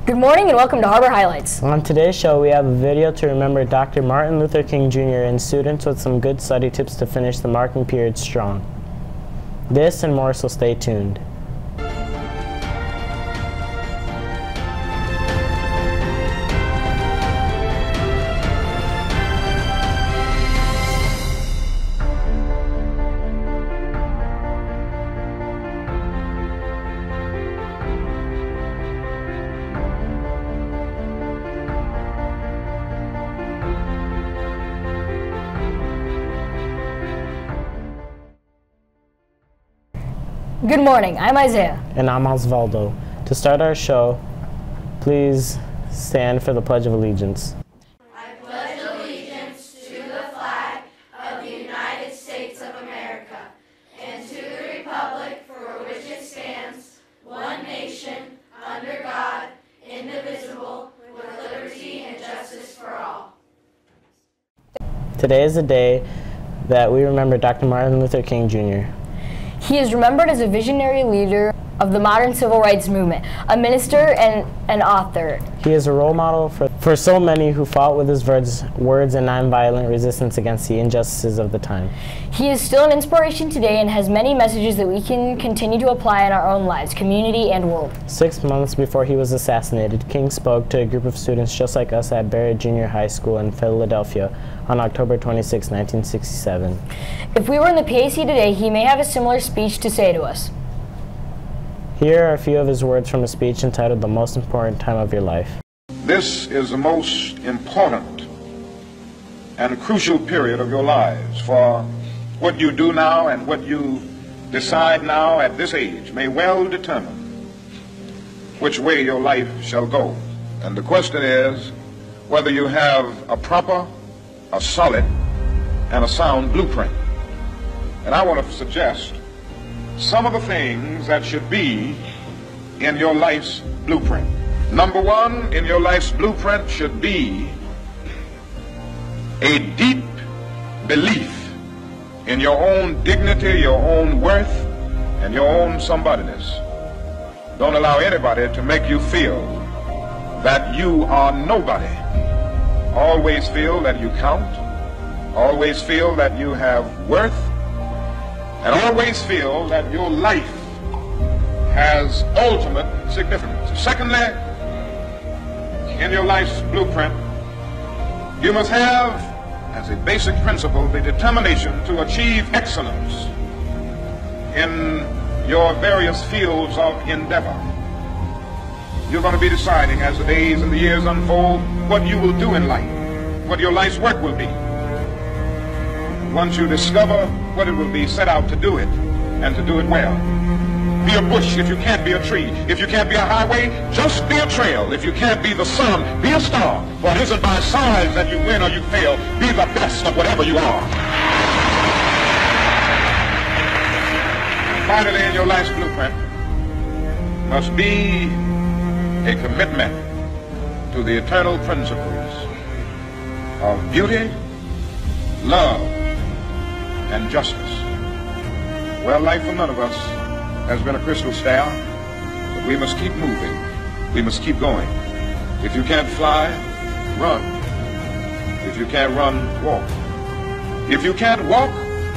Good morning and welcome to Harbor Highlights. On today's show, we have a video to remember Dr. Martin Luther King Jr. and students with some good study tips to finish the marking period strong. This and more, so stay tuned. Good morning, I'm Isaiah. And I'm Osvaldo. To start our show, please stand for the Pledge of Allegiance. I pledge allegiance to the flag of the United States of America and to the republic for which it stands, one nation, under God, indivisible, with liberty and justice for all. Today is the day that we remember Dr. Martin Luther King Jr. He is remembered as a visionary leader of the modern civil rights movement, a minister and an author. He is a role model for so many who fought with his words and nonviolent resistance against the injustices of the time. He is still an inspiration today and has many messages that we can continue to apply in our own lives, community, and world. 6 months before he was assassinated, King spoke to a group of students just like us at Barrett Junior High School in Philadelphia on October 26, 1967. If we were in the PAC today, he may have a similar speech to say to us. Here are a few of his words from a speech entitled The Most Important Time of Your Life. This is the most important and crucial period of your lives, for what you do now and what you decide now at this age may well determine which way your life shall go. And the question is whether you have a proper, a solid, and a sound blueprint. And I want to suggest some of the things that should be in your life's blueprint. Number one in your life's blueprint should be a deep belief in your own dignity, your own worth, and your own somebodyness. Don't allow anybody to make you feel that you are nobody. Always feel that you count. Always feel that you have worth. And always feel that your life has ultimate significance. Secondly, in your life's blueprint, you must have, as a basic principle, the determination to achieve excellence in your various fields of endeavor. You're going to be deciding as the days and the years unfold what you will do in life, what your life's work will be. Once you discover what it will be, set out to do it, and to do it well. Be a bush if you can't be a tree. If you can't be a highway, just be a trail. If you can't be the sun, be a star. For it isn't by size that you win or you fail. Be the best of whatever you are. And finally, in your life's blueprint must be a commitment to the eternal principles of beauty, love, and justice. Well, life for none of us has been a crystal stair, but we must keep moving. We must keep going. If you can't fly, run. If you can't run, walk. If you can't walk,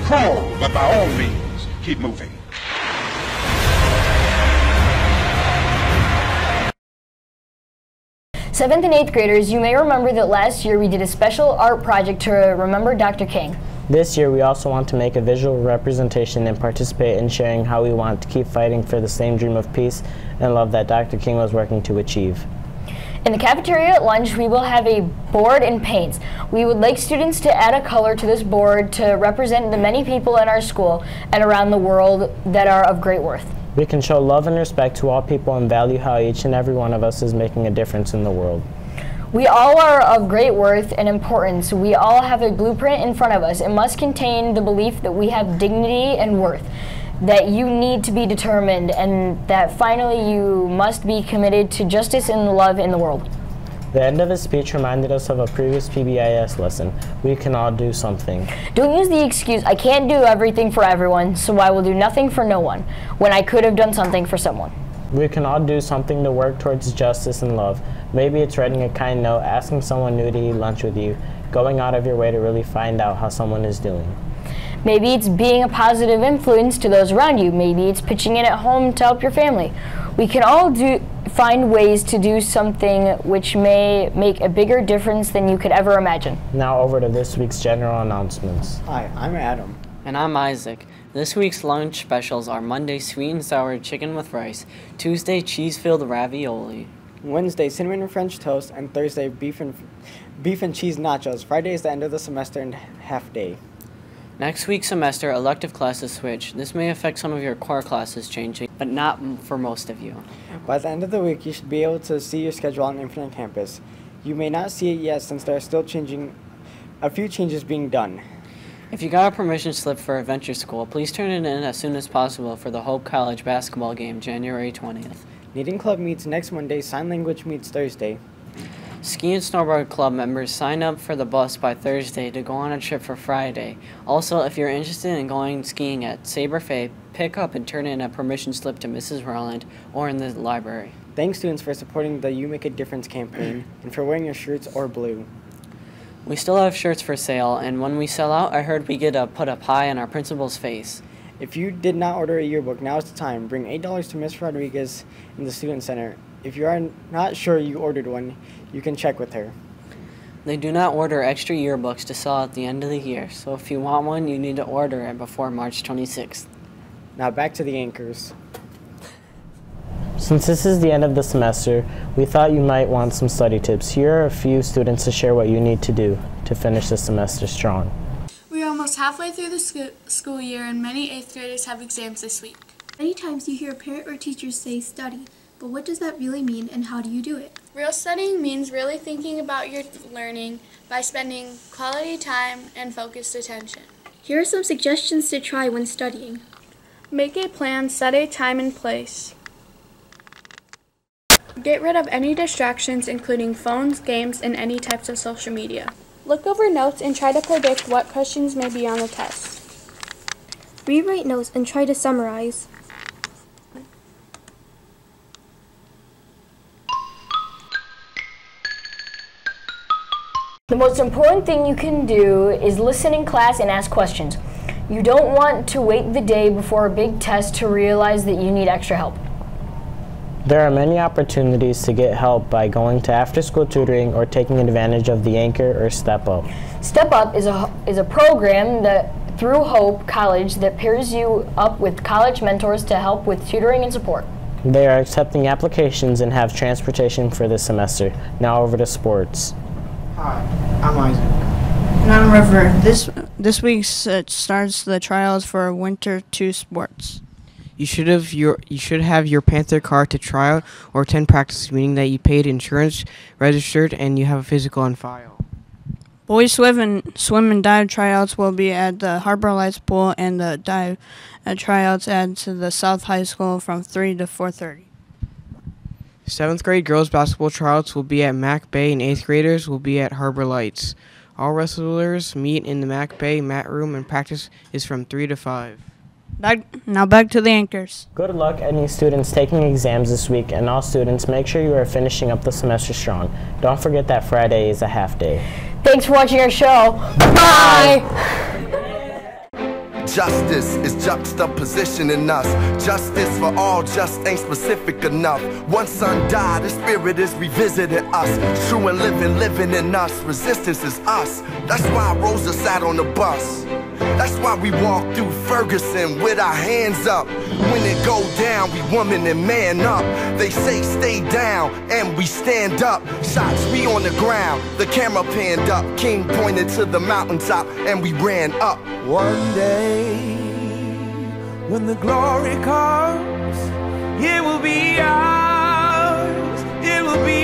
crawl, but by all means, keep moving. Seventh and 8th graders, you may remember that last year we did a special art project to remember Dr. King. This year, we also want to make a visual representation and participate in sharing how we want to keep fighting for the same dream of peace and love that Dr. King was working to achieve. In the cafeteria at lunch, we will have a board and paints. We would like students to add a color to this board to represent the many people in our school and around the world that are of great worth. We can show love and respect to all people and value how each and every one of us is making a difference in the world. We all are of great worth and importance. We all have a blueprint in front of us. It must contain the belief that we have dignity and worth, that you need to be determined, and that finally you must be committed to justice and love in the world. The end of his speech reminded us of a previous PBIS lesson. We can all do something. Don't use the excuse, I can't do everything for everyone, so I will do nothing for no one, when I could have done something for someone. We can all do something to work towards justice and love. Maybe it's writing a kind note, asking someone new to eat lunch with you, going out of your way to really find out how someone is doing. Maybe it's being a positive influence to those around you. Maybe it's pitching in at home to help your family. We can all find ways to do something which may make a bigger difference than you could ever imagine. Now over to this week's general announcements. Hi, I'm Adam. And I'm Isaac. This week's lunch specials are Monday sweet and sour chicken with rice, Tuesday cheese-filled ravioli, Wednesday, cinnamon French toast, and Thursday, beef and cheese nachos. Friday is the end of the semester and half day. Next week's semester, elective classes switch. This may affect some of your core classes changing, but not for most of you. By the end of the week, you should be able to see your schedule on Infinite Campus. You may not see it yet since there are still a few changes being done. If you got a permission slip for Adventure School, please turn it in as soon as possible for the Hope College basketball game, January 20th. Knitting Club meets next Monday, Sign Language meets Thursday. Ski and Snowboard Club members sign up for the bus by Thursday to go on a trip for Friday. Also, if you're interested in going skiing at Sabre Fay, pick up and turn in a permission slip to Mrs. Rowland or in the library. Thanks, students, for supporting the You Make a Difference campaign and for wearing your shirts or blue. We still have shirts for sale, and when we sell out, I heard we get to put a pie in our principal's face. If you did not order a yearbook, now is the time. Bring $8 to Miss Rodriguez in the Student Center. If you are not sure you ordered one, you can check with her. They do not order extra yearbooks to sell at the end of the year, so if you want one, you need to order it before March 26th. Now back to the anchors. Since this is the end of the semester, we thought you might want some study tips. Here are a few students to share what you need to do to finish the semester strong. We are almost halfway through the school year, and many 8th graders have exams this week. Many times you hear a parent or teacher say study, but what does that really mean and how do you do it? Real studying means really thinking about your learning by spending quality time and focused attention. Here are some suggestions to try when studying. Make a plan, set a time and place. Get rid of any distractions, including phones, games, and any types of social media. Look over notes and try to predict what questions may be on the test. Rewrite notes and try to summarize. The most important thing you can do is listen in class and ask questions. You don't want to wait the day before a big test to realize that you need extra help. There are many opportunities to get help by going to after-school tutoring or taking advantage of the Anchor or Step Up. Step Up is a program that through Hope College that pairs you up with college mentors to help with tutoring and support. They are accepting applications and have transportation for this semester. Now over to sports. Hi, I'm Isaac. And I'm River. This week starts the trials for Winter 2 sports. You should have your Panther card to try out or attend practice, meaning that you paid insurance, registered, and you have a physical on file. Boys swim and dive tryouts will be at the Harbor Lights pool, and the dive tryouts at the South High School from 3 to 4:30. 7th grade girls basketball tryouts will be at Mac Bay, and 8th graders will be at Harbor Lights. All wrestlers meet in the Mac Bay mat room, and practice is from 3 to 5. Now back to the anchors. Good luck any students taking exams this week, and all students, make sure you are finishing up the semester strong. Don't forget that Friday is a half day. Thanks for watching our show. Bye! Justice is juxtaposition in us. Justice for all just ain't specific enough. One son died, the spirit is revisiting us. True and living in us. Resistance is us. That's why Rosa sat on the bus. That's why we walk through Ferguson with our hands up. When it go down, we woman and man up. They say stay down, and we stand up. Shots, we on the ground, the camera panned up. King pointed to the mountaintop, and we ran up. One day, when the glory comes, it will be ours, it will be